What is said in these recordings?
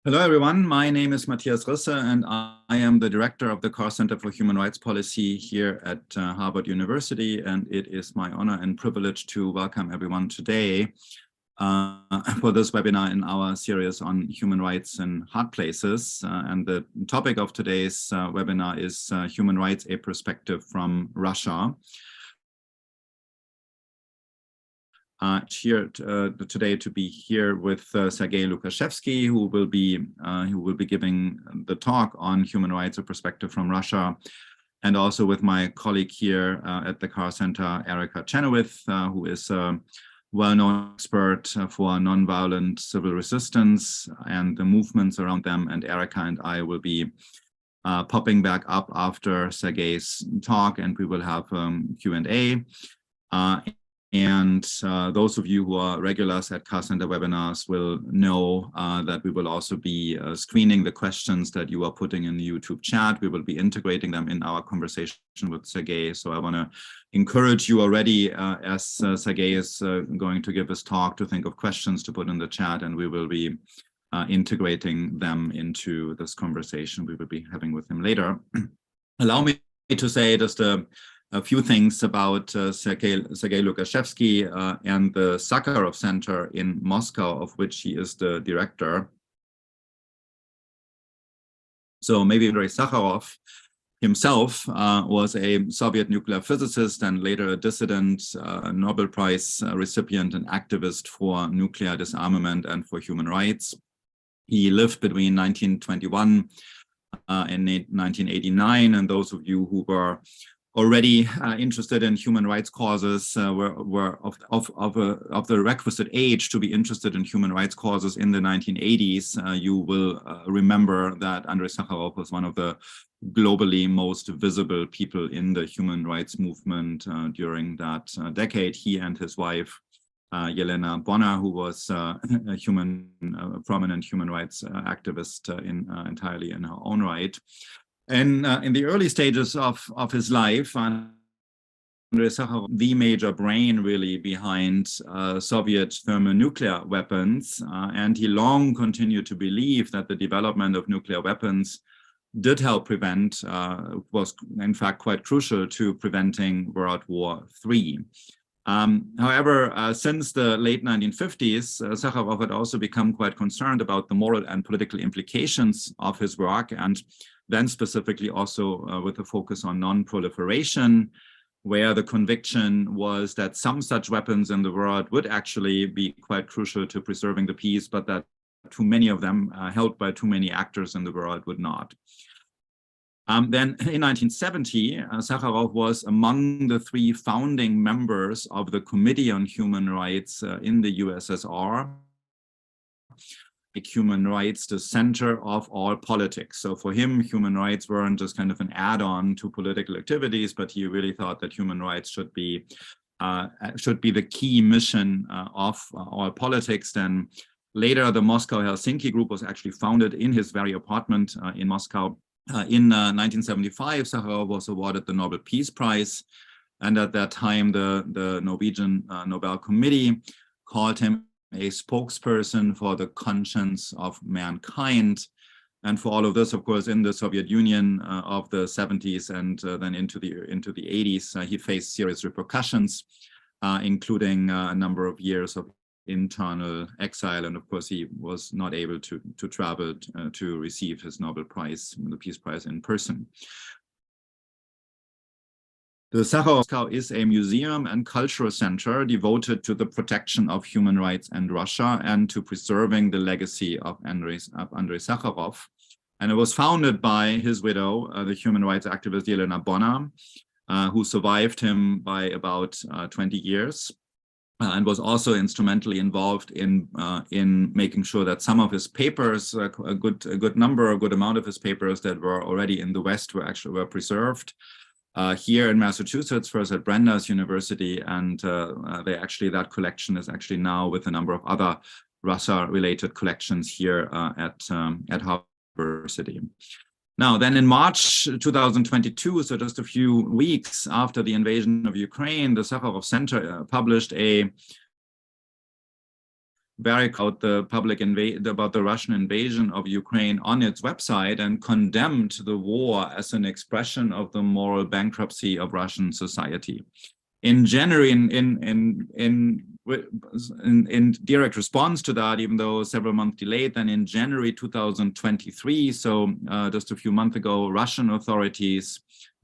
Hello, everyone. My name is Matthias Risse, and I am the director of the Carr Center for Human Rights Policy here at Harvard University. And it is my honor and privilege to welcome everyone today for this webinar in our series on human rights in hard places. And the topic of today's webinar is Human Rights, a Perspective from Russia. Here today to be here with Sergei Lukashevsky, who will be giving the talk on human rights, a perspective from Russia, and also with my colleague here at the Carr Center, Erica Chenoweth, who is a well-known expert for nonviolent civil resistance and the movements around them. And Erica and I will be popping back up after Sergei's talk, and we will have Q&A. And those of you who are regulars at Carr Center webinars will know that we will also be screening the questions that you are putting in the YouTube chat. We will be integrating them in our conversation with Sergei. So I want to encourage you already, as Sergei is going to give his talk, to think of questions to put in the chat, and we will be integrating them into this conversation we will be having with him later. Allow me to say just a few things about Sergei Lukashevsky and the Sakharov Center in Moscow, of which he is the director. So maybe Andrei Sakharov himself was a Soviet nuclear physicist and later a dissident, Nobel Prize recipient and activist for nuclear disarmament and for human rights. He lived between 1921 and 1989, and those of you who were already interested in human rights causes were of the requisite age to be interested in human rights causes in the 1980s. You will remember that Andrei Sakharov was one of the globally most visible people in the human rights movement during that decade. He and his wife, Yelena Bonner, who was a prominent human rights activist entirely in her own right. And in the early stages of his life, Andrei Sakharov, the major brain really behind Soviet thermonuclear weapons, and he long continued to believe that the development of nuclear weapons did help prevent, was in fact quite crucial to preventing World War III. However, since the late 1950s, Sakharov had also become quite concerned about the moral and political implications of his work, and then specifically also with a focus on non-proliferation, where the conviction was that some such weapons in the world would actually be quite crucial to preserving the peace, but that too many of them, held by too many actors in the world, would not. Then in 1970, Sakharov was among the 3 founding members of the Committee on Human Rights in the USSR. Human rights the center of all politics. So for him, human rights weren't just kind of an add-on to political activities, but he really thought that human rights should be the key mission of all politics. Then later, the Moscow-Helsinki group was actually founded in his very apartment in Moscow. In 1975, Sakharov was awarded the Nobel Peace Prize, and at that time, the Norwegian Nobel Committee called him a spokesperson for the conscience of mankind. And for all of this, of course, in the Soviet Union of the 70s and then into the 80s, he faced serious repercussions, including a number of years of internal exile. And of course, he was not able to travel to receive his Nobel Prize, the Peace Prize, in person. The Sakharov is a museum and cultural center devoted to the protection of human rights in Russia and to preserving the legacy of Andrei Sakharov. And it was founded by his widow, the human rights activist Yelena Bonner, who survived him by about 20 years. And was also instrumentally involved in making sure that some of his papers, a good amount of his papers that were already in the West were preserved. Here in Massachusetts, first at Brandeis University, and that collection is actually now with a number of other Russia-related collections here at Harvard University. Now, then in March 2022, so just a few weeks after the invasion of Ukraine, the Sakharov Center published a very about the about the Russian invasion of Ukraine on its website and condemned the war as an expression of the moral bankruptcy of Russian society. In January, in direct response to that, even though several months delayed, then in January 2023, so just a few months ago, Russian authorities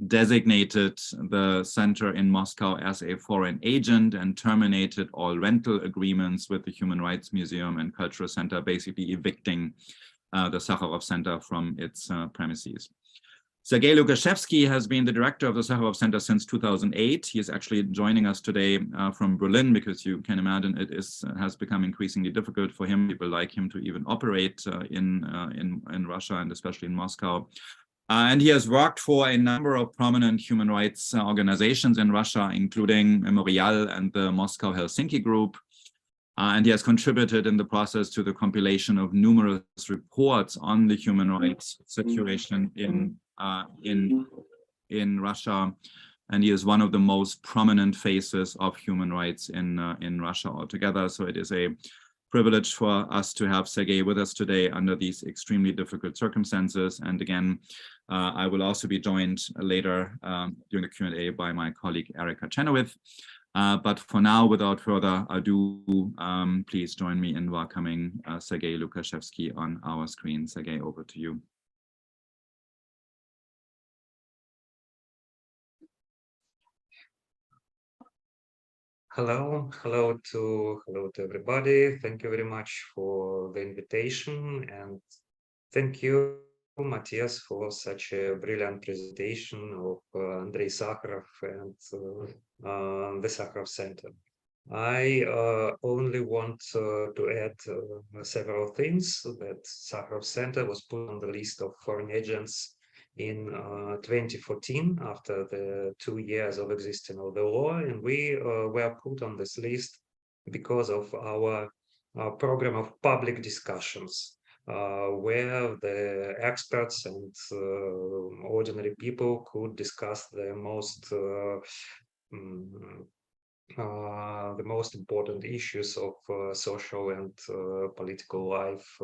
designated the center in Moscow as a foreign agent and terminated all rental agreements with the Human Rights Museum and Cultural Center, basically evicting the Sakharov Center from its premises. Sergei Lukashevsky has been the director of the Sakharov Center since 2008. He is actually joining us today from Berlin, because you can imagine it has become increasingly difficult for him, people like him, to even operate in Russia, and especially in Moscow. And he has worked for a number of prominent human rights organizations in Russia, including Memorial and the Moscow Helsinki Group. And he has contributed in the process to the compilation of numerous reports on the human rights situation in Russia. And he is one of the most prominent faces of human rights in Russia altogether. So it is a privilege for us to have Sergei with us today under these extremely difficult circumstances. And again, I will also be joined later during the Q&A by my colleague Erika Chenoweth. But for now, without further ado, please join me in welcoming Sergei Lukashevsky on our screen. Sergei, over to you. Hello to everybody. Thank you very much for the invitation, and thank you, Matthias, for such a brilliant presentation of Andrei Sakharov and the Sakharov Center. I only want to add several things. That Sakharov Center was put on the list of foreign agents in 2014, after the 2 years of existence of the law, and we were put on this list because of our program of public discussions, where the experts and ordinary people could discuss the most important issues of social and political life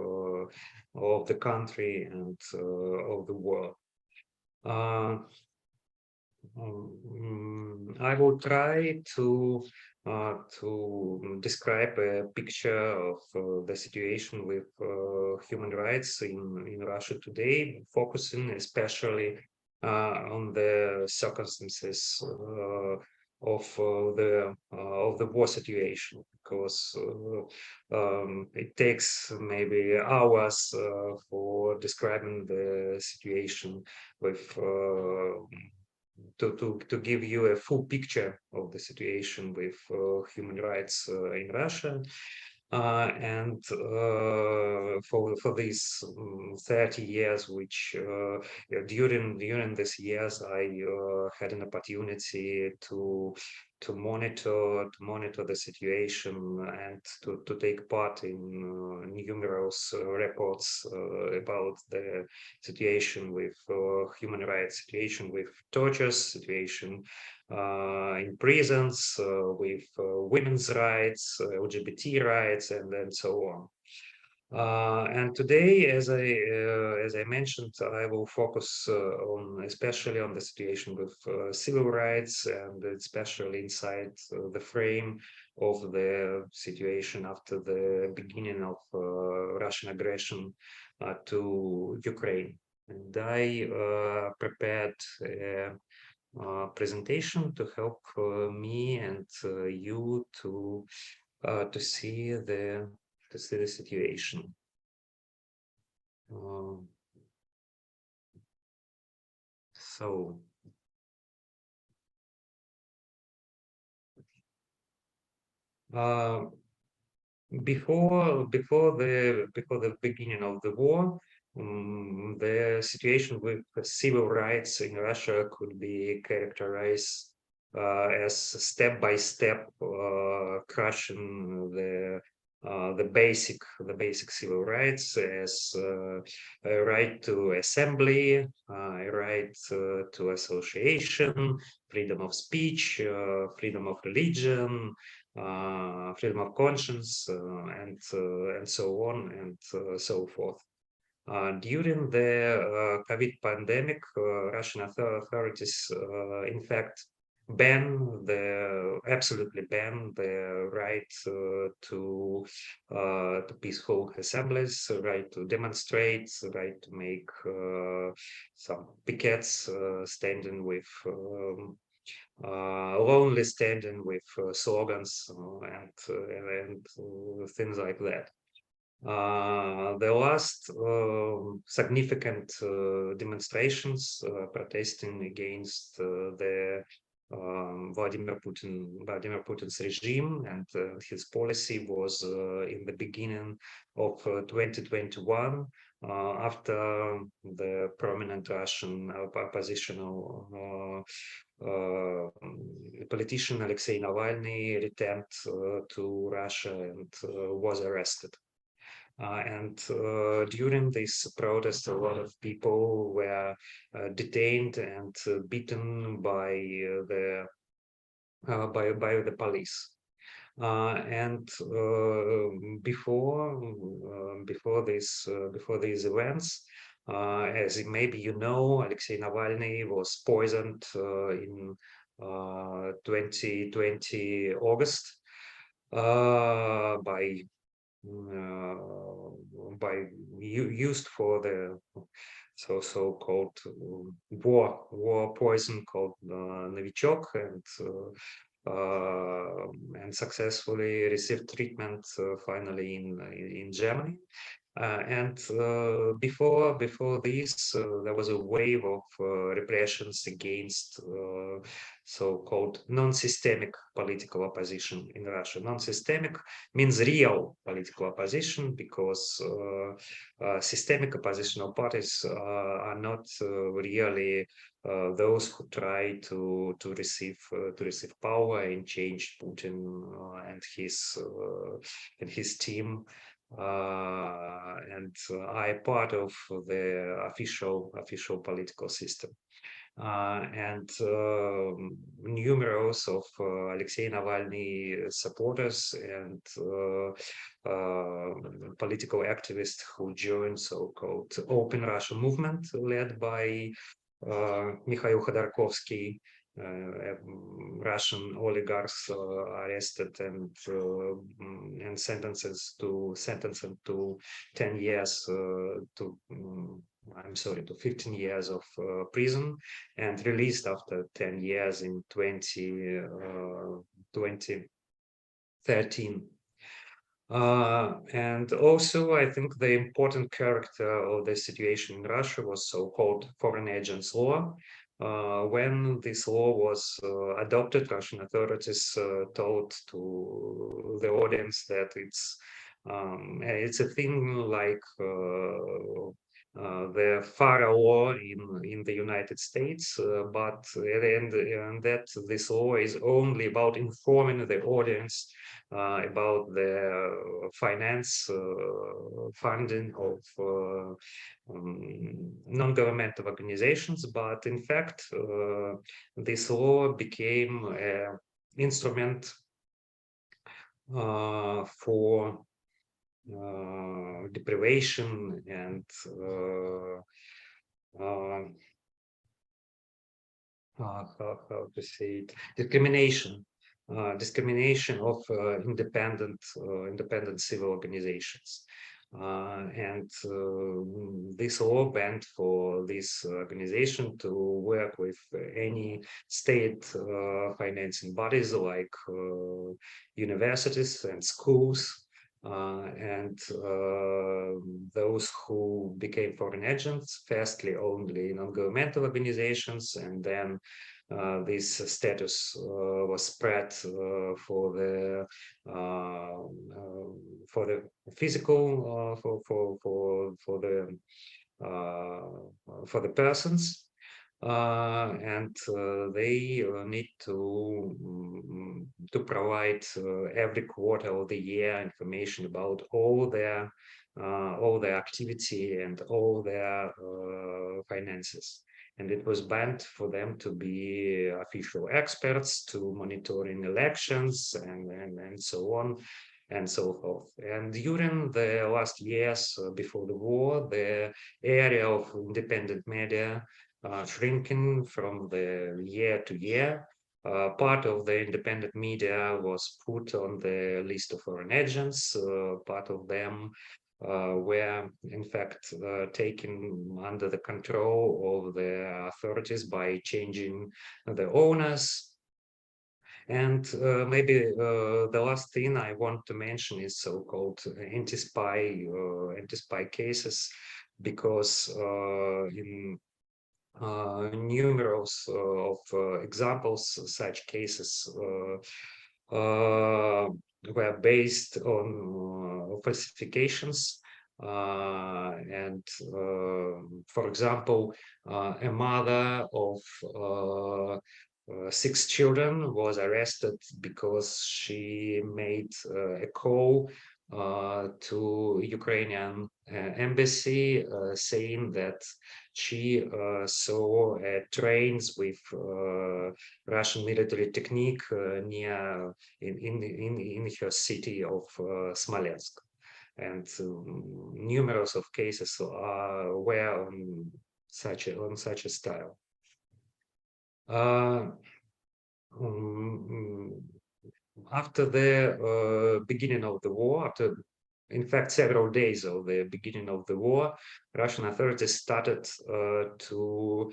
of the country and of the world. I will try to describe a picture of the situation with human rights in Russia today, focusing especially on the circumstances of the war situation, because it takes maybe hours for describing the situation with to give you a full picture of the situation with human rights in Russia. And for these 30 years, which during these years, I had an opportunity to monitor the situation and to take part in numerous reports about the situation with human rights, situation with tortures, situation in prisons, with women's rights, LGBT rights, and so on. And today, as I mentioned, I will focus especially on the situation with civil rights, and especially inside the frame of the situation after the beginning of Russian aggression to Ukraine. And I prepared a presentation to help me and you to see the situation. So before the beginning of the war, the situation with civil rights in Russia could be characterized as step-by-step crushing the basic civil rights, as a right to assembly, a right to association, freedom of speech, freedom of religion, freedom of conscience, and so on and so forth. During the COVID pandemic, Russian authorities, in fact, absolutely ban the right to peaceful assemblies, right to demonstrate, right to make some pickets, standing with lonely standing with slogans and things like that. The last significant demonstrations protesting against the Vladimir Putin's regime and his policy was in the beginning of 2021, after the prominent Russian oppositional politician Alexei Navalny returned to Russia and was arrested. And during this protest, a lot of people were detained and beaten by the police. And before these events, as maybe you know, Alexei Navalny was poisoned in 2020 August used for the so-called war poison called Novichok, and successfully received treatment finally in Germany. And before this, there was a wave of repressions against so-called non-systemic political opposition in Russia. Non-systemic means real political opposition, because systemic oppositional parties are not really those who try to receive power and change Putin and his team. And are part of the official political system. And numerous of Alexei Navalny supporters and political activists who joined so-called Open Russia movement, led by Mikhail Khodorkovsky, Russian oligarchs arrested and sentenced to 10 years to 15 years of prison, and released after 10 years in 2013. And also, I think the important character of the situation in Russia was so-called foreign agents law. When this law was adopted, Russian authorities told to the audience that it's a thing like the FARA law in the United States, but at the end, that this law is only about informing the audience about the funding of non-governmental organizations. But in fact, this law became an instrument for deprivation and how to say it, discrimination of independent civil organizations. And this law banned for this organization to work with any state financing bodies like universities and schools. And those who became foreign agents, firstly only non-governmental organizations, and then this status was spread for the physical for the persons, and they need to provide every quarter of the year information about all their activity and all their finances. and it was banned for them to be official experts, to monitoring elections, and so on and so forth. And during the last years before the war, the area of independent media shrinking from the year to year. Part of the independent media was put on the list of foreign agents. Part of them were in fact taken under the control of the authorities by changing the owners. And maybe the last thing I want to mention is so-called anti-spy cases, because in numerous of examples, such cases were based on falsifications. And for example, a mother of 6 children was arrested because she made a call to Ukrainian embassy saying that she saw trains with Russian military technique near in her city of Smolensk, and numerous of cases were on such a style. After the beginning of the war, in fact, several days of the beginning of the war, Russian authorities started to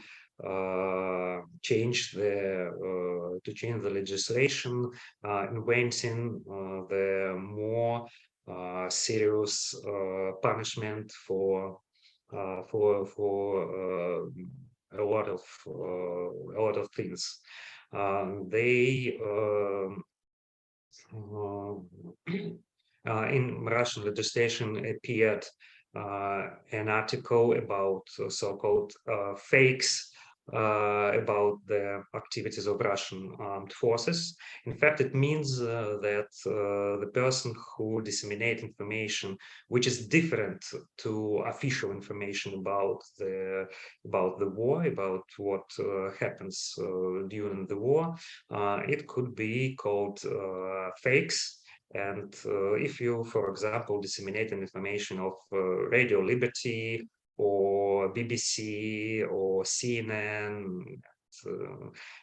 change the legislation, inventing the more serious punishment for a lot of things. They in Russian legislation appeared an article about so-called fakes about the activities of Russian armed forces. In fact, it means that the person who disseminates information which is different to official information about the war, about what happens during the war, it could be called fakes. And if you, for example, disseminate an information of Radio Liberty or BBC or CNN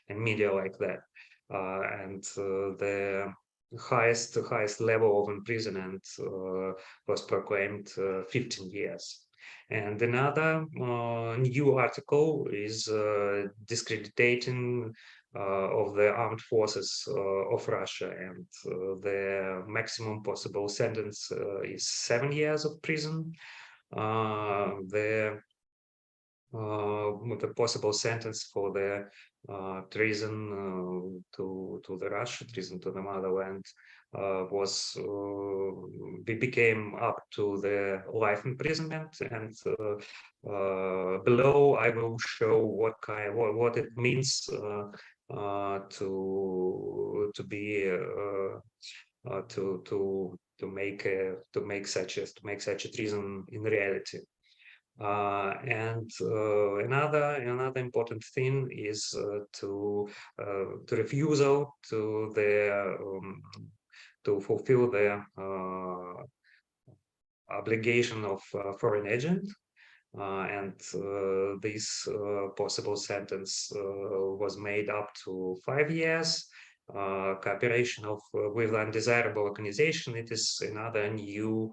and media like that, and the highest level of imprisonment was proclaimed 15 years. And another new article is discrediting of the armed forces of Russia, and the maximum possible sentence is 7 years of prison. The possible sentence for the treason to the Russia, treason to the motherland, became up to the life imprisonment. And below I will show what it means to be to make such a treason in reality. And another important thing is to refusal to fulfill the obligation of foreign agent. And this possible sentence was made up to 5 years. Cooperation with undesirable organization, it is another new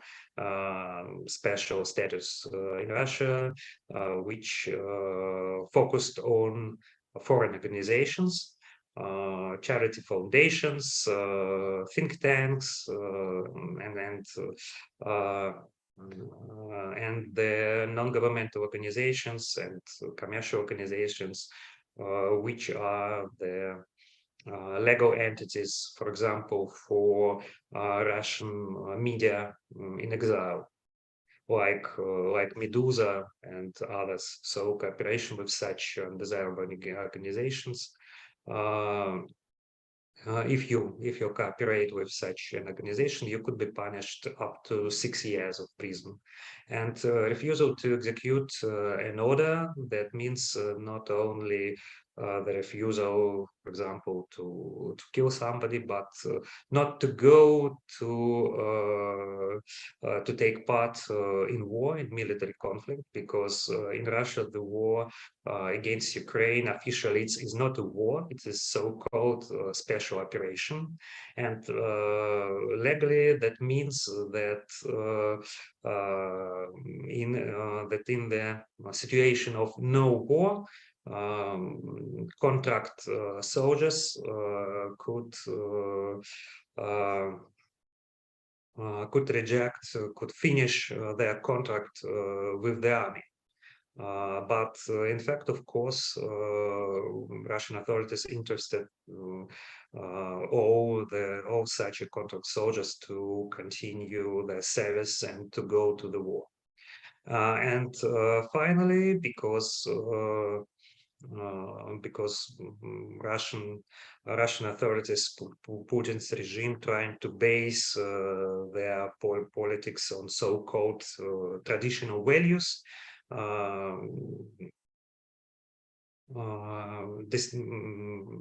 special status in Russia, which focused on foreign organizations, charity foundations, think tanks, and the non-governmental organizations and commercial organizations, which are the legal entities, for example, for Russian media in exile, like Medusa and others. So cooperation with such undesirable organizations if you cooperate with such an organization, you could be punished up to 6 years of prison. And refusal to execute an order, that means not only the refusal, for example, to kill somebody, but not to go to take part in war, in military conflict, because in Russia the war against Ukraine officially is not a war, it is so-called special operation, and legally that means that in the situation of no war, contract soldiers could reject, could finish their contract with the army. But in fact, of course, Russian authorities interested all such contract soldiers to continue their service and to go to the war. And finally, because Russian authorities, Putin's regime, trying to base their politics on so-called traditional values.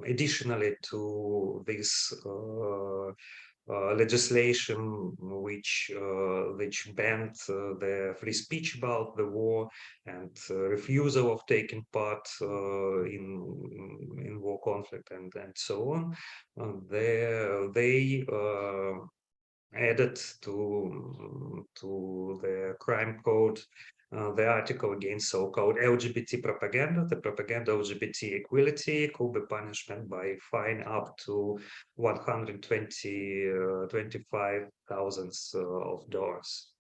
Additionally to this legislation which banned the free speech about the war and refusal of taking part in war conflict and so on, they added to the crime code the article against so-called LGBT propaganda. The propaganda of LGBT equality could be punishment by fine up to $125,000 of dollars.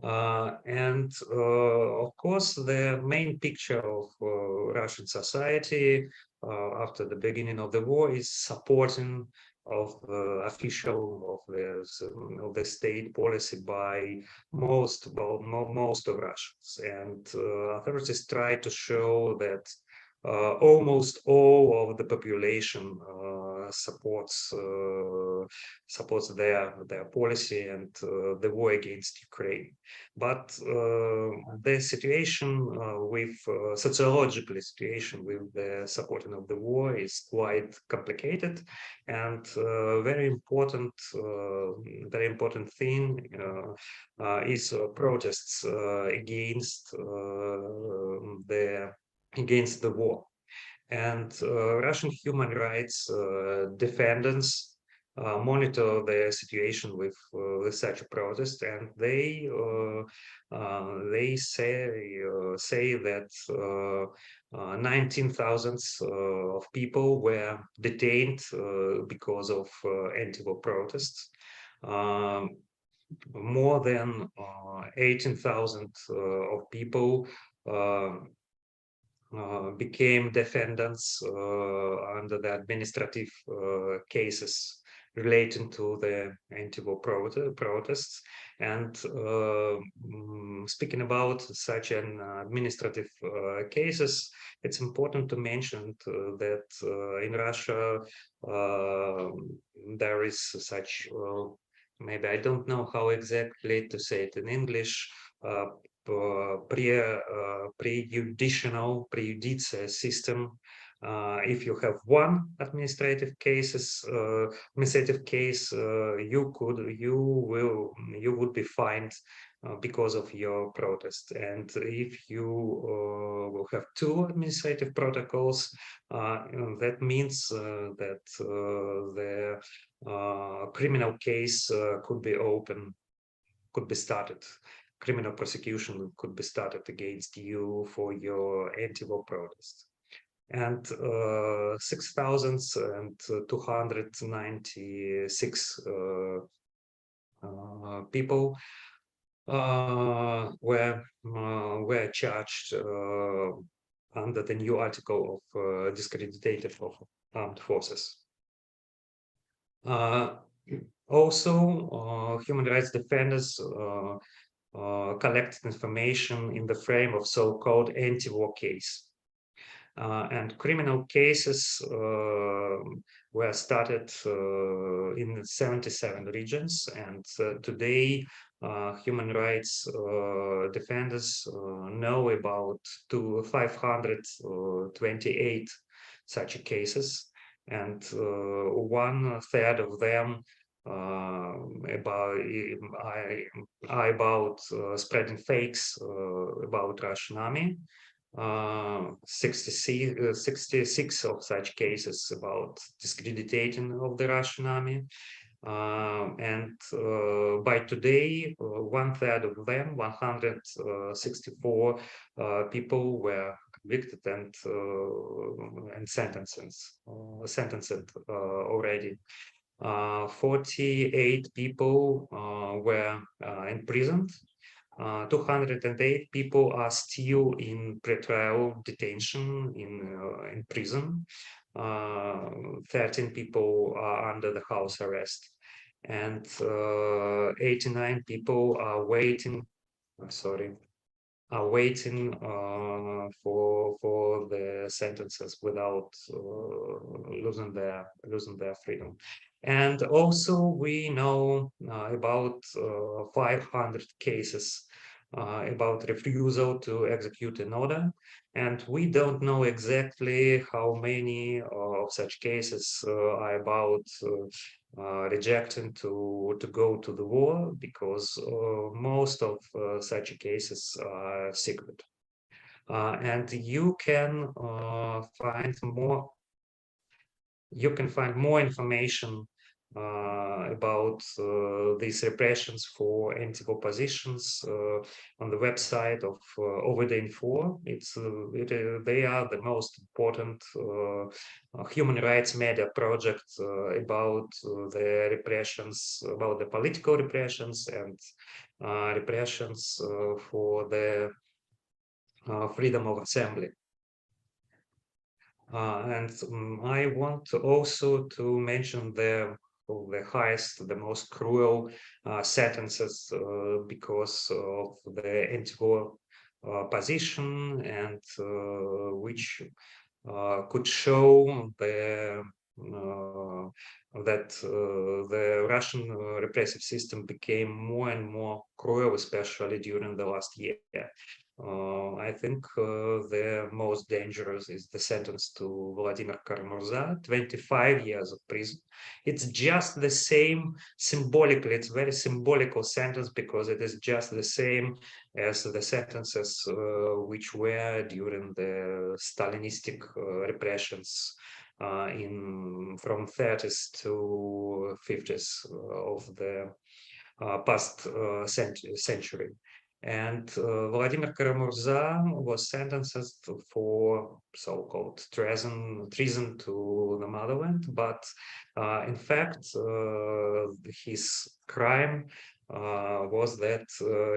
And of course, the main picture of Russian society after the beginning of the war is supporting of official of the state policy by most of Russians, and authorities try to show that almost all of the population supports their policy and the war against Ukraine. But the situation with sociological situation with the supporting of the war is quite complicated, and very important thing is protests against the war. And Russian human rights defenders monitor the situation with such a protest, and they say that 19,000 of people were detained because of anti-war protests. More than 18,000 of people became defendants under the administrative cases relating to the anti-war protests. And speaking about such an administrative cases, it's important to mention that in Russia there is such, maybe I don't know how exactly to say it in English, prejudicial system. If you have one administrative case, you would be fined because of your protest. And if you will have two administrative protocols, that means that the criminal case could be started. Criminal prosecution could be started against you for your anti-war protest. And 6,296 people were charged under the new article of discredited of armed forces. Also, human rights defenders collected information in the frame of so-called anti-war case. And criminal cases were started in 77 regions, and today human rights defenders know about 528 such cases, and 1/3 of them about spreading fakes about Russian army. 66 of such cases about discrediting of the Russian army. And by today, 1/3 of them, 164 people were convicted and sentenced already. 48 people were imprisoned. 208 people are still in pretrial detention in prison. 13 people are under the house arrest, and 89 people are waiting. Are waiting for the sentences without losing their freedom. And also we know about 500 cases about refusal to execute an order, and we don't know exactly how many of such cases are about rejecting to go to the war, because most of such cases are secret. And you can find more information about these repressions for anti-war positions on the website of OVD-Info. They are the most important human rights media project about the repressions, about the political repressions and repressions for the freedom of assembly. And I want also to mention the highest, the most cruel sentences because of the anti-war position, and which could show that the Russian repressive system became more and more cruel, especially during the last year. I think the most dangerous is the sentence to Vladimir Carr-Ryan, 25 years of prison. It's just the same symbolically, it's very symbolical sentence, because it is just the same as the sentences which were during the Stalinistic repressions from 30s to 50s of the past century. And Vladimir Carr-Ryan was sentenced for so-called treason to the motherland, but in fact, his crime was that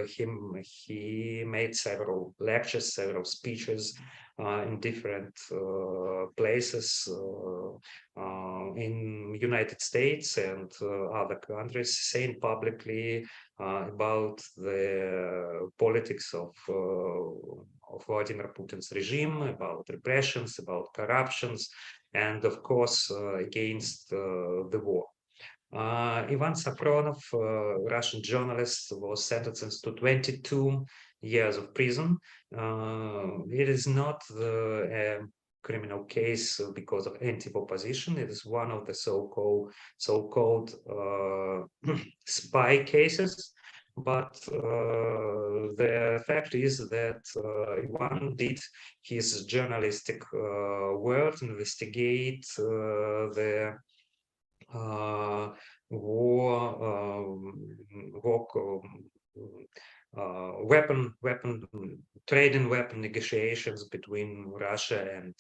he made several lectures, several speeches in different places in United States and other countries, saying publicly about the politics of Vladimir Putin's regime, about repressions, about corruptions, and of course against the war. Ivan Sapronov, Russian journalist, was sentenced to 22 years of prison. It is not a criminal case because of anti-war position. It is one of the so-called spy cases. But the fact is that Ivan did his journalistic work, investigate the weapon trade weapon negotiations between Russia and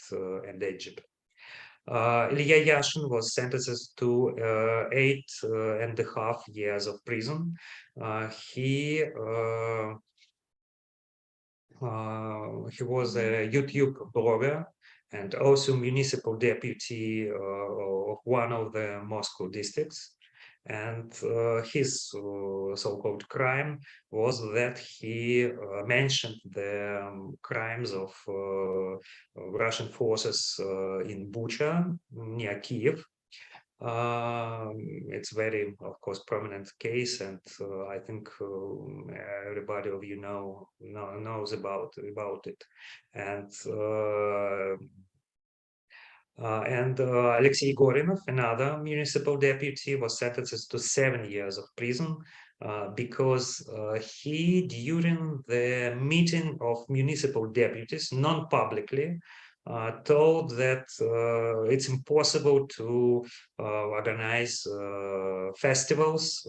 Egypt. Ilya Yashin was sentenced to 8.5 years of prison. He was a YouTube blogger and also municipal deputy of one of the Moscow districts. And his so-called crime was that he mentioned the crimes of Russian forces in Bucha, near Kiev. It's very, of course, prominent case, and I think everybody of you knows about it. And Alexei Gorinov, another municipal deputy, was sentenced to 7 years of prison because he, during the meeting of municipal deputies, non-publicly, told that it's impossible to organize festivals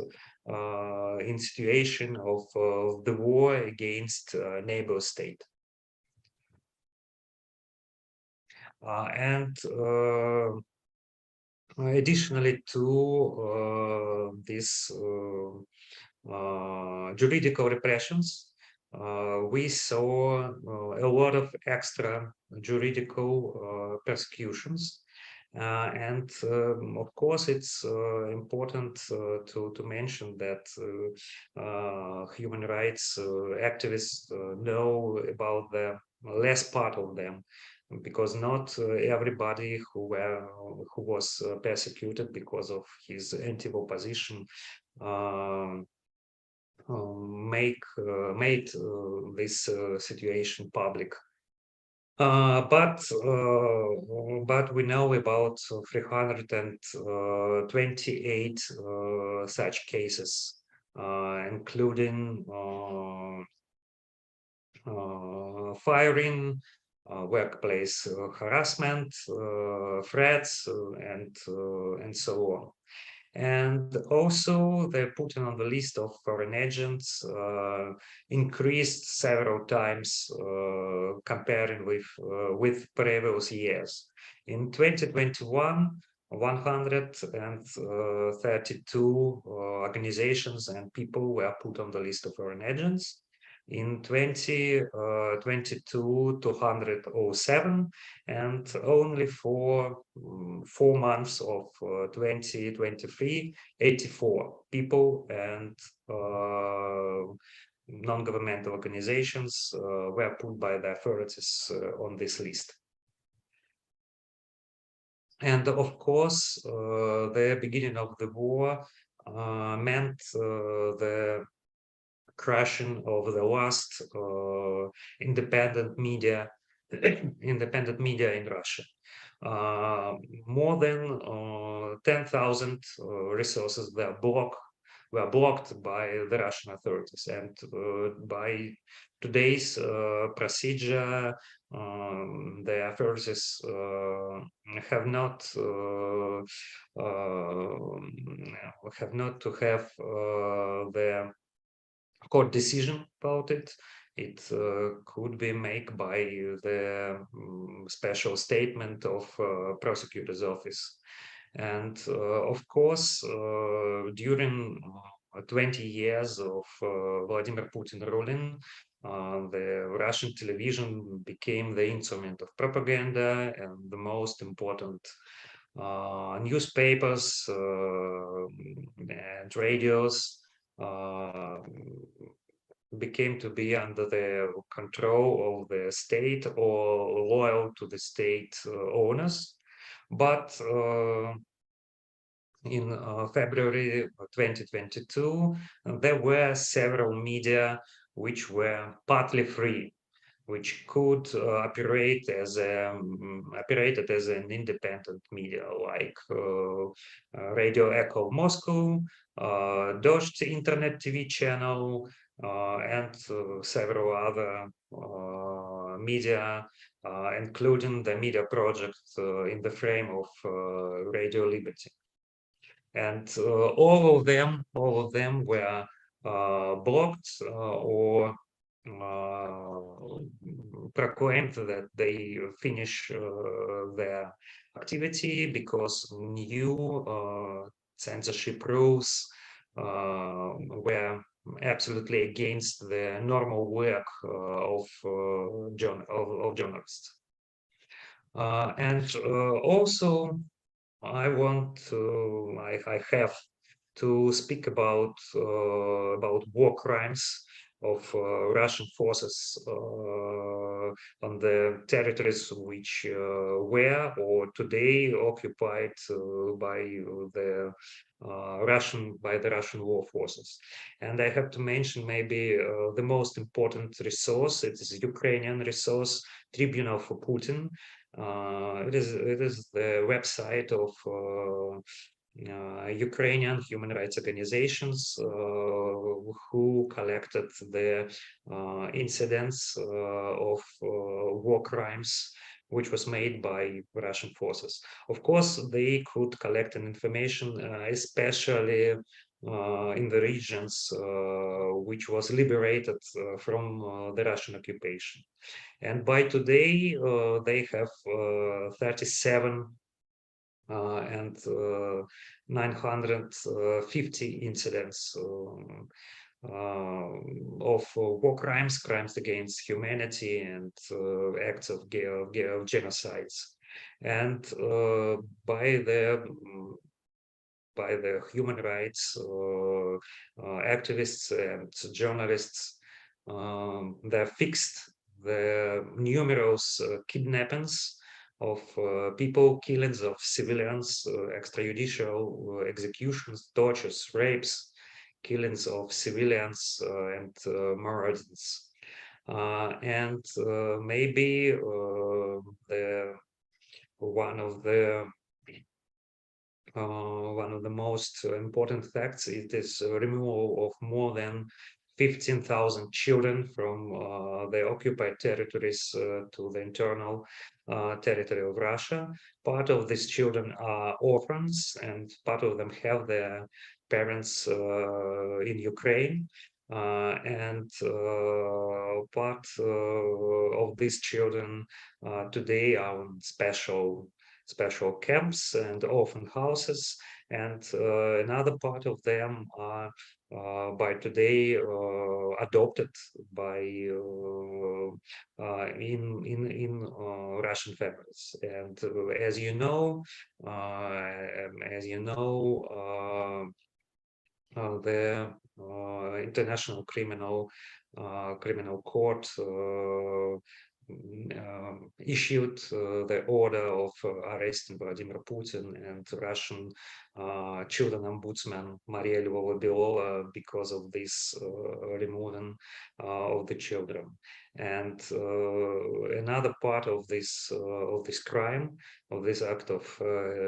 in situation of the war against neighbor state. And additionally to this juridical repressions, we saw a lot of extra juridical persecutions. And of course, it's important to mention that human rights activists know about the less part of them, because not everybody who was persecuted because of his anti-war position made this situation public. But we know about 328 such cases, including firing, workplace harassment, threats, and so on. And also, the Putin on the list of foreign agents increased several times comparing with previous years. In 2021, 132 organizations and people were put on the list of foreign agents. In 2022, 207, and only for 4 months of 2023, 84 people and non-governmental organizations were put by the authorities on this list. And of course, the beginning of the war meant the crushing of the last independent media in Russia. More than 10,000 resources were blocked by the Russian authorities, and by today's procedure, the authorities have not to have the court decision about it. It could be made by the special statement of prosecutor's office. And of course, during 20 years of Vladimir Putin ruling, the Russian television became the instrument of propaganda, and the most important newspapers and radios became to be under the control of the state or loyal to the state owners. But in February 2022, there were several media which were partly free, which could operated as an independent media, like Radio Echo Moscow, Dozhd Internet TV channel, and several other media, including the media project in the frame of Radio Liberty. And all of them were blocked or proclaimed that they finish their activity because new censorship rules were absolutely against the normal work of journalists. And also, I have to speak about war crimes of Russian forces on the territories which were or today occupied by the Russian war forces. And I have to mention maybe the most important resource. It is a Ukrainian resource, Tribunal for Putin. It is the website of Ukrainian human rights organizations who collected the incidents of war crimes which was made by Russian forces. Of course, they could collect an information, especially in the regions which was liberated from the Russian occupation. And by today, they have 37 and 950 incidents of war crimes, crimes against humanity, and acts of genocides. And by the human rights activists and journalists, they fixed the numerous kidnappings of people, killings of civilians, extrajudicial executions, tortures, rapes, killings of civilians, and murders. And maybe one of the most important facts is removal of more than 15,000 children from the occupied territories to the internal territory of Russia. Part of these children are orphans, and part of them have their parents in Ukraine. And part of these children today are in special camps and orphan houses, and another part of them are by today adopted by in Russian families. And as you know, the International Criminal Court issued the order of arresting Vladimir Putin and Russian children ombudsman Maria Lvova-Belova because of this removing of the children. And another part of this crime, of this act of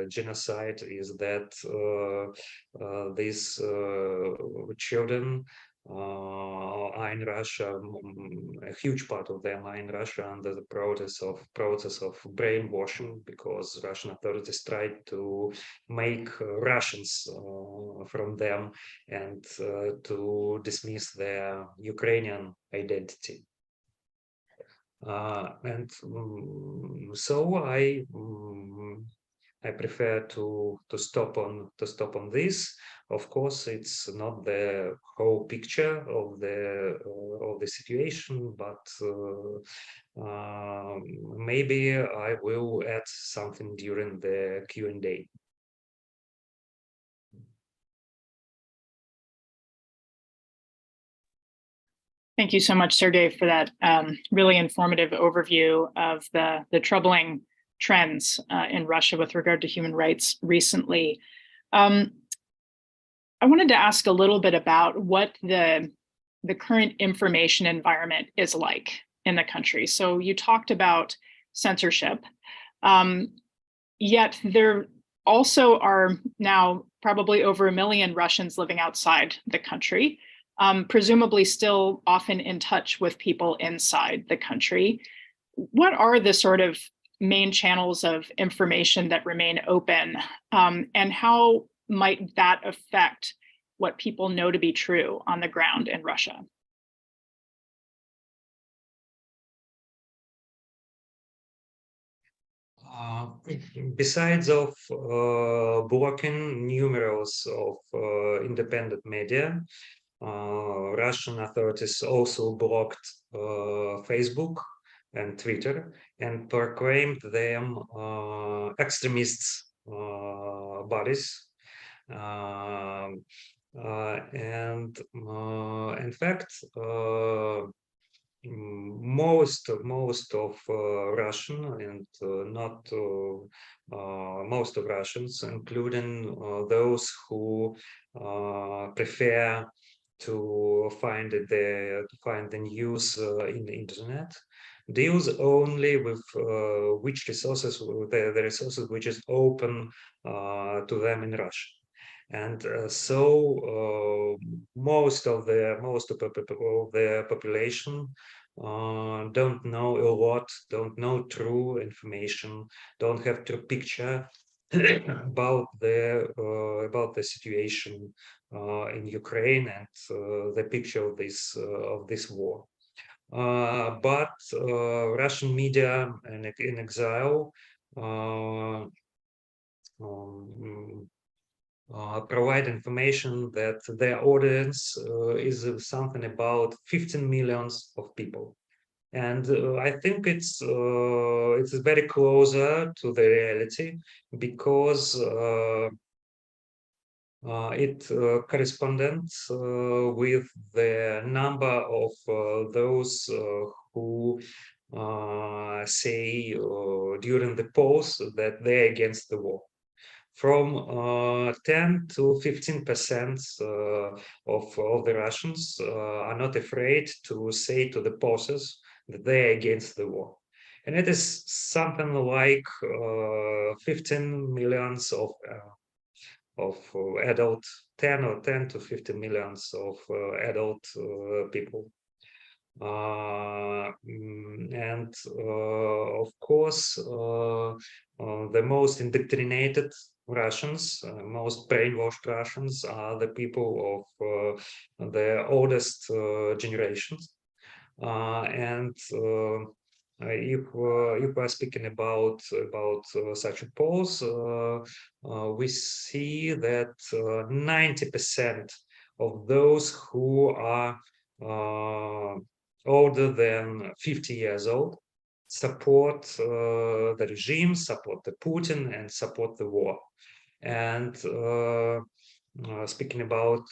genocide, is that these children are in Russia. A huge part of them are in Russia under the process of brainwashing, because Russian authorities tried to make Russians from them and to dismiss their Ukrainian identity. And so I prefer to stop on this. Of course, it's not the whole picture of the situation, but maybe I will add something during the Q&A. Thank you so much, Sergey, for that really informative overview of the troubling trends in Russia with regard to human rights recently. I wanted to ask a little bit about what the current information environment is like in the country. So you talked about censorship, yet there also are now probably over 1 million Russians living outside the country, presumably still often in touch with people inside the country. What are the sort of main channels of information that remain open, and how might that affect what people know to be true on the ground in Russia? Besides of blocking numerous of independent media, Russian authorities also blocked Facebook and Twitter and proclaimed them extremists bodies. And in fact, most of Russian and not most of Russians, including those who prefer to find the news in the internet, deals only with which resources, the resources which is open to them in Russia. And so most of the population don't know a lot, don't know true information, don't have true picture about the situation in Ukraine and the picture of this war. But Russian media in exile provide information that their audience is something about 15 millions of people. And I think it's very closer to the reality, because it corresponds with the number of those who say during the polls that they're against the war. From 10 to 15% of the Russians are not afraid to say to the bosses that they're against the war. And it is something like 15 millions of adult, 10 to 15 millions of adult people. And of course, the most indoctrinated Russians, most brainwashed Russians are the people of the oldest generations. And if we're speaking about such polls, we see that 90% of those who are older than 50 years old support the regime, support the Putin, and support the war. And speaking about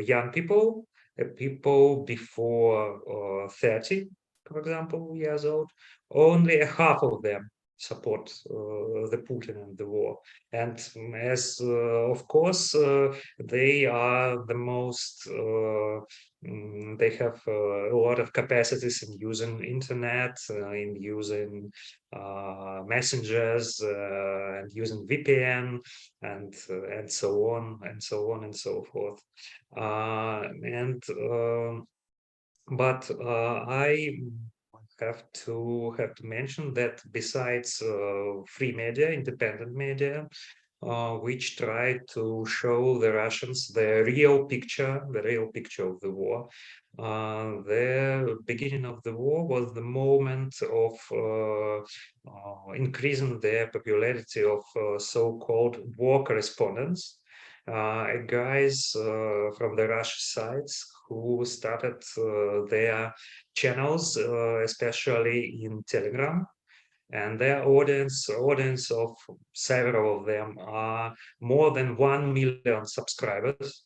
young people, people before 30, for example, years old, only half of them support the Putin and the war. And as of course they are the most they have a lot of capacities in using internet, in using messengers, and using VPN, and so on and so on and so forth. But I have to mention that besides free media, independent media, which try to show the Russians the real picture of the war. The beginning of the war was the moment of increasing the popularity of so-called war correspondents, guys from the Russian sides who started their channels, especially in Telegram. And their audience of several of them are more than 1 million subscribers.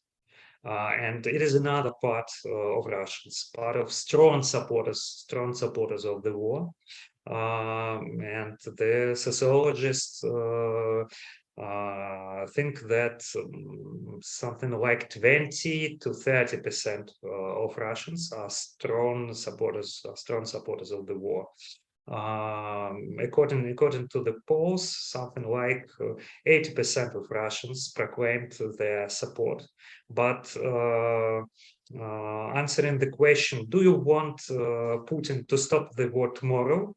And it is another part of Russians, part of strong supporters of the war. And the sociologists think that something like 20 to 30% of Russians are strong supporters of the war. According to the polls, something like 80% of Russians proclaimed their support. But answering the question, do you want Putin to stop the war tomorrow,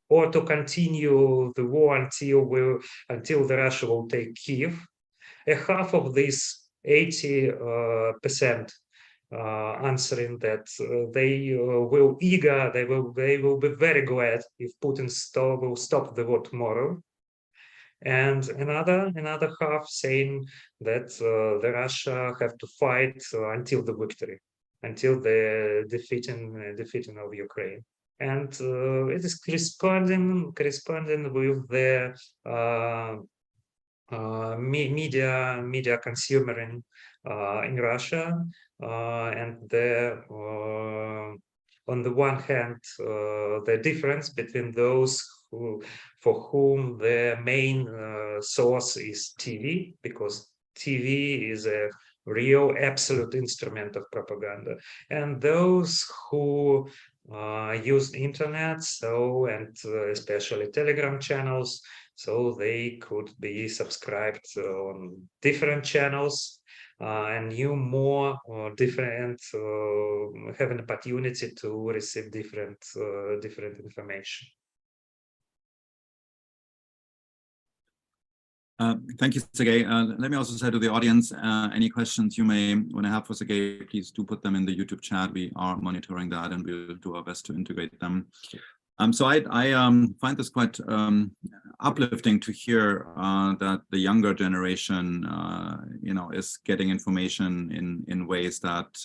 or to continue the war until the Russia will take Kiev? A half of this 80% answering that they will be very glad if Putin will stop the war tomorrow, and another half saying that the Russia have to fight until the victory, until the defeating of Ukraine. And it is corresponding with the media consumer in Russia, and on the one hand, the difference between those for whom the main source is TV, because TV is a real absolute instrument of propaganda, and those who use internet, and especially Telegram channels, so they could be subscribed on different channels and knew more different, have an opportunity to receive different information. Thank you, Sergey. Let me also say to the audience, any questions you may want to have for Sergey, please do put them in the YouTube chat. We are monitoring that and we'll do our best to integrate them. So I find this quite uplifting to hear that the younger generation, is getting information in ways that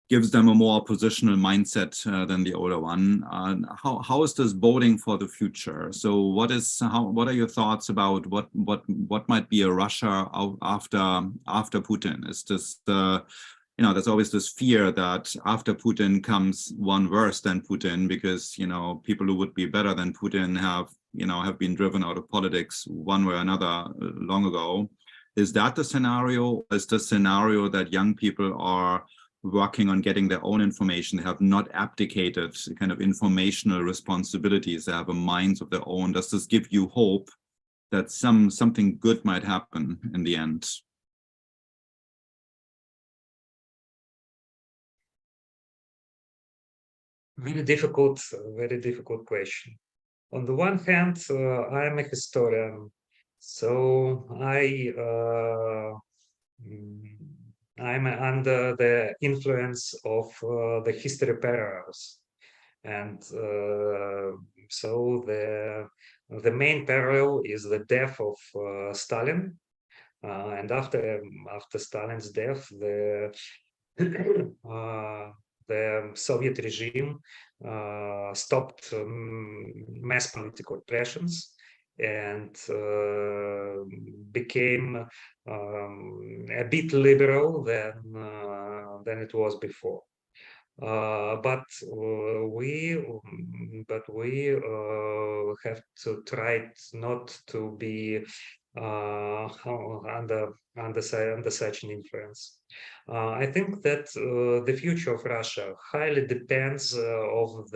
gives them a more positional mindset than the older one. How is this boding for the future? So what are your thoughts about what might be a Russia after Putin? Is this there's always this fear that after Putin comes one worse than Putin, because people who would be better than Putin have been driven out of politics one way or another long ago. Is that the scenario? Is the scenario that young people are working on getting their own information, they have not abdicated kind of informational responsibilities, they have a minds of their own? Does this give you hope that something good might happen in the end? Very difficult question. On the one hand, I'm a historian, so I'm under the influence of the history parallels, and so the main parallel is the death of Stalin, and after Stalin's death, the Soviet regime stopped mass political repressions and became a bit liberal than it was before. But we have to try not to be under such an influence. I think that the future of Russia highly depends of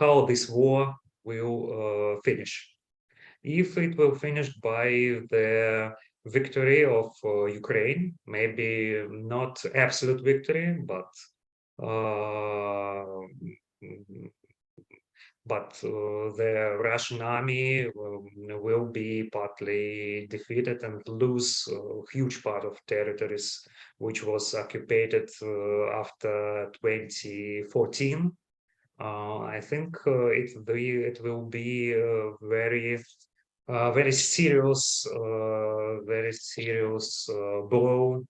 how this war will finish. If it will finish by the victory of Ukraine, maybe not absolute victory, but the Russian army will be partly defeated and lose a huge part of territories which was occupied after 2014. I think it will be a very serious blow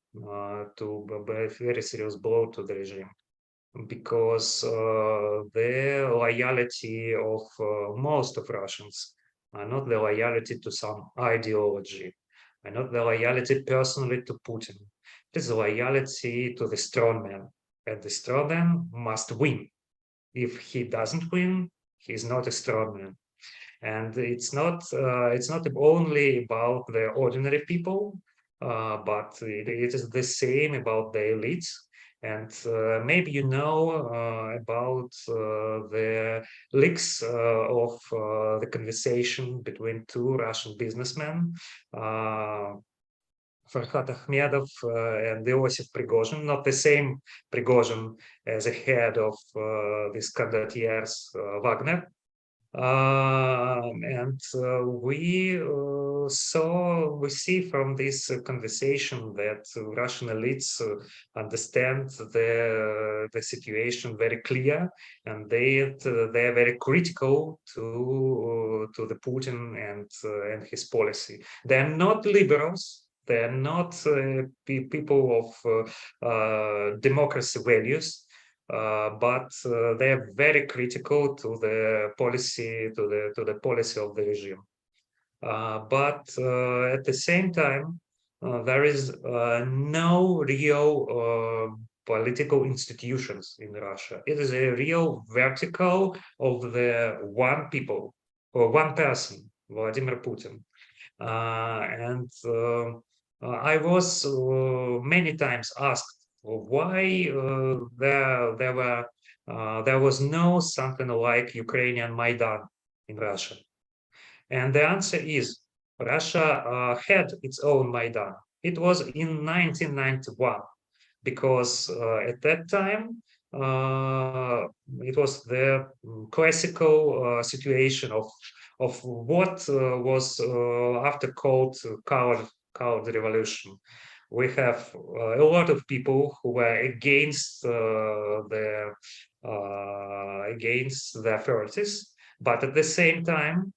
to the regime, because the loyalty of most of Russians are not the loyalty to some ideology, and not the loyalty personally to Putin. It is the loyalty to the strongman, and the strongman must win. If he doesn't win, he's not a strongman. And it's not only about the ordinary people, but it is the same about the elites. And maybe about the leaks of the conversation between two Russian businessmen, Farhad Akhmedov and Iosif Prigozhin, not the same Prigozhin as a head of this condottiers Wagner. And we see from this conversation that Russian elites understand the situation very clear, and they are very critical to the Putin and his policy. They are not liberals. They are not people of democracy values. but they're very critical to the policy policy of the regime. But at the same time, there is no real political institutions in Russia. It is a real vertical of the one people or one person, Vladimir Putin. And I was many times asked why there was no something like Ukrainian Maidan in Russia. And the answer is Russia had its own Maidan. It was in 1991, because at that time it was the classical situation of what was after called coward revolution. We have a lot of people who were against the authorities, but at the same time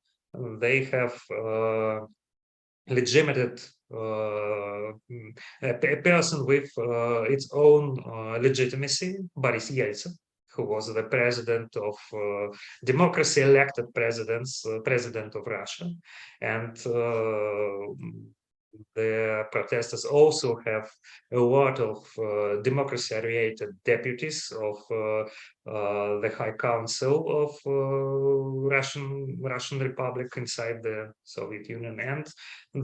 they have legitimate a person with its own legitimacy, Boris Yeltsin, who was the president of democracy elected president of Russia. And the protesters also have a lot of democracy-oriented deputies of the High Council of Russian Republic inside the Soviet Union, and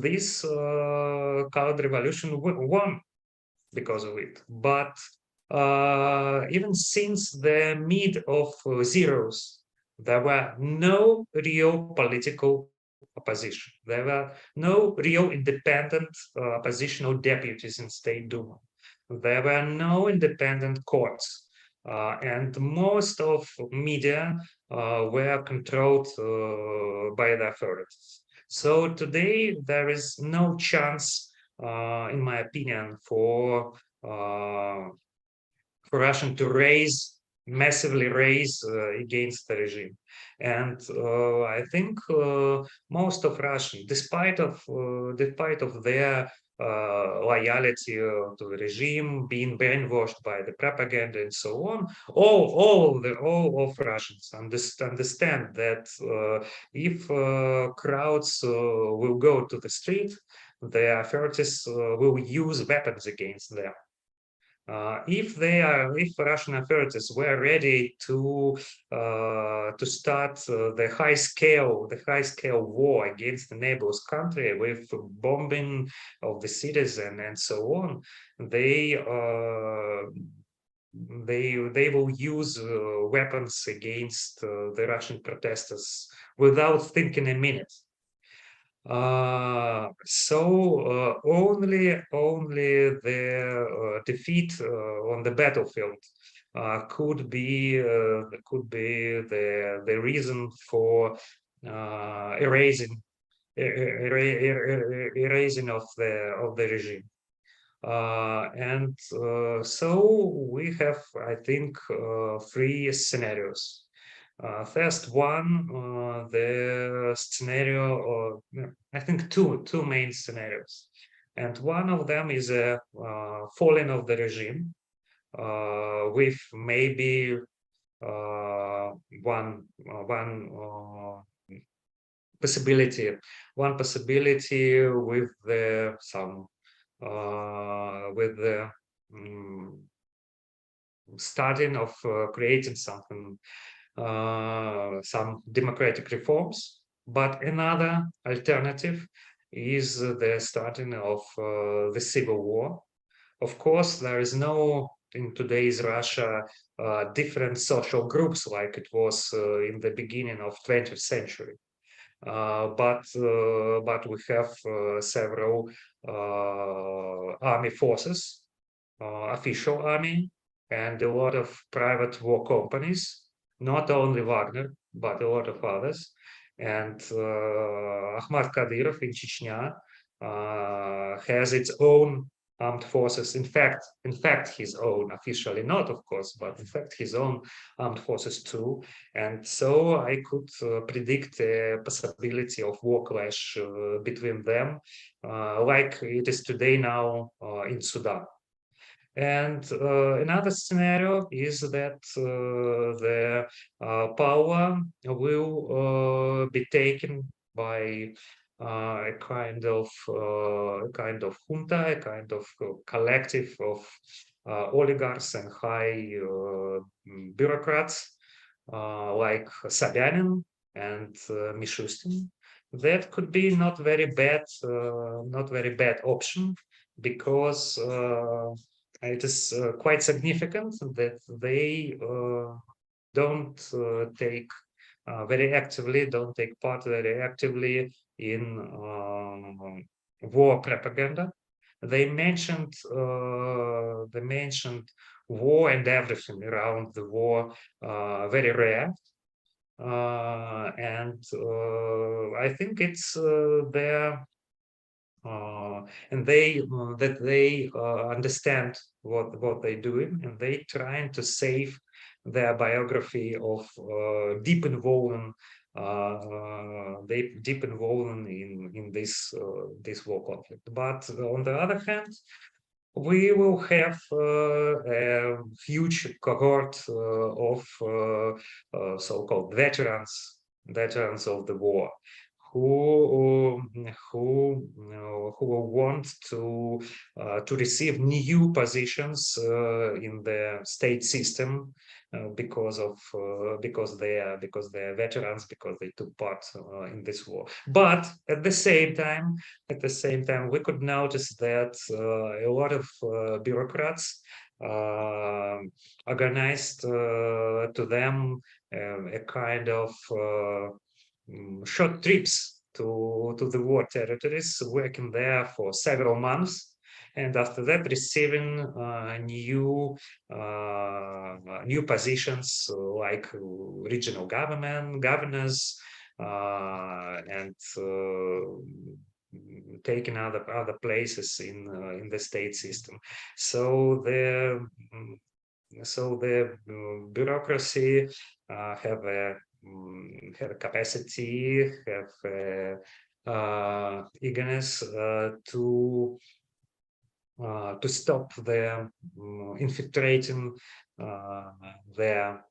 this colored revolution won because of it. But even since the mid of zeros, there were no real political opposition. There were no real independent oppositional deputies in State Duma. There were no independent courts. And most of media were controlled by the authorities. So today there is no chance, in my opinion, for Russian to massively raise against the regime. And I think most of Russians, despite of their loyalty to the regime, being brainwashed by the propaganda and so on, all of Russians understand that if crowds will go to the street, the authorities will use weapons against them. If Russian authorities were ready to start the high scale war against the neighbor's country with bombing of the cities and so on, they will use weapons against the Russian protesters without thinking a minute. So only the defeat on the battlefield could be the reason for erasing of the regime. And so we have, I think, three scenarios. First one, the scenario, I think two main scenarios. And one of them is a falling of the regime with maybe one possibility with the starting of creating something, some democratic reforms. But another alternative is the starting of the civil war. Of course, there is no, in today's Russia, different social groups like it was in the beginning of 20th century. But we have several army forces, official army, and a lot of private war companies, not only Wagner, but a lot of others. And Ahmad Kadyrov in Chechnya has its own armed forces. In fact, his own, officially not, of course, but in fact, his own armed forces too. And so I could predict a possibility of war clash between them, like it is today now in Sudan. And another scenario is that the power will be taken by a kind of junta, a kind of collective of oligarchs and high bureaucrats like Sobyanin and Mishustin. That could be not very bad option, because it is quite significant that they don't take part very actively in war propaganda. They mentioned war and everything around the war very rare. And I think it's their and they that they understand what they're doing, and they trying to save their biography of deep involvement in this war conflict. But on the other hand, we will have a huge cohort of so-called veterans of the war, who will want to receive new positions in the state system because they are veterans, because they took part in this war. But at the same time, we could notice that a lot of bureaucrats organized to them a kind of short trips to the war territories, working there for several months, and after that receiving new positions like regional governors and taking other places in the state system. So the bureaucracy have a capacity, have eagerness to stop the infiltrating their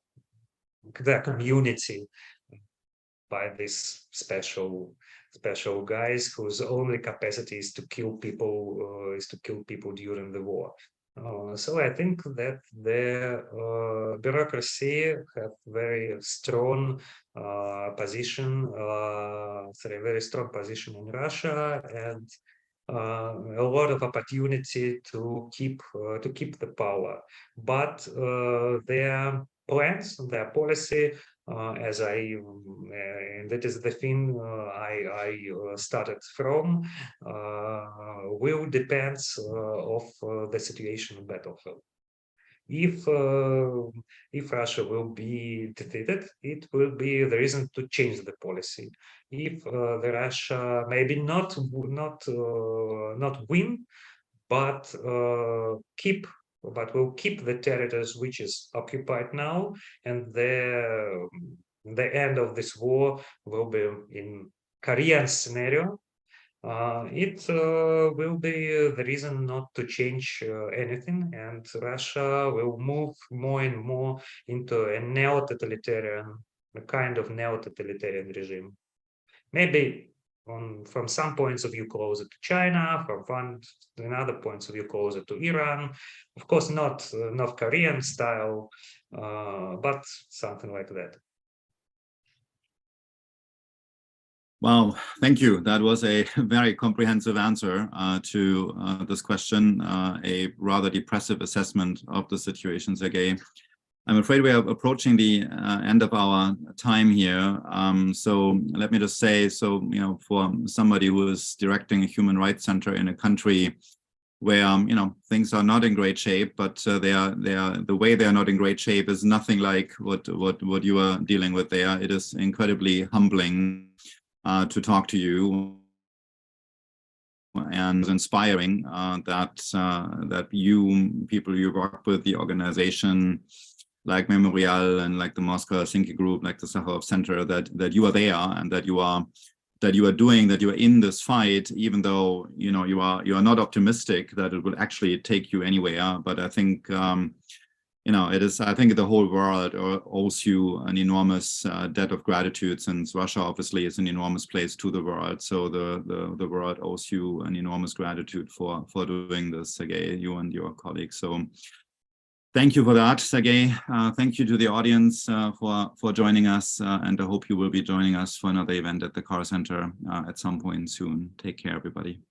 community by these special guys whose only capacity is to kill people during the war. So I think that the bureaucracy have very strong position, very strong position in Russia, and a lot of opportunity to keep the power. But their plans, their policy, as that is the thing I started from, will depend of the situation in battlefield. If Russia will be defeated, it will be the reason to change the policy. If the Russia maybe not win, but will keep the territories which is occupied now, and the end of this war will be in Korean scenario. It will be the reason not to change anything, and Russia will move more and more into a kind of neo-totalitarian regime. Maybe from some points of view closer to China, from another points of view closer to Iran. Of course, not North Korean style, but something like that. Wow, thank you. That was a very comprehensive answer to this question, a rather depressive assessment of the situation, Sergei. I'm afraid we are approaching the end of our time here. So let me just say, for somebody who is directing a human rights center in a country where, things are not in great shape, but the way they are not in great shape is nothing like what you are dealing with there. It is incredibly humbling to talk to you, and inspiring that people you work with, the organization like Memorial and like the Moscow Helsinki group, like the Sakharov Center, that you are there and that you are that you are doing, that you are in this fight, even though you know you are not optimistic that it will actually take you anywhere. But I think you know, it is. I think the whole world owes you an enormous debt of gratitude, since Russia obviously is an enormous place to the world. So the world owes you an enormous gratitude for doing this, Sergey, you and your colleagues. So thank you for that, Sergey. Thank you to the audience for joining us, and I hope you will be joining us for another event at the Carr Center at some point soon. Take care, everybody.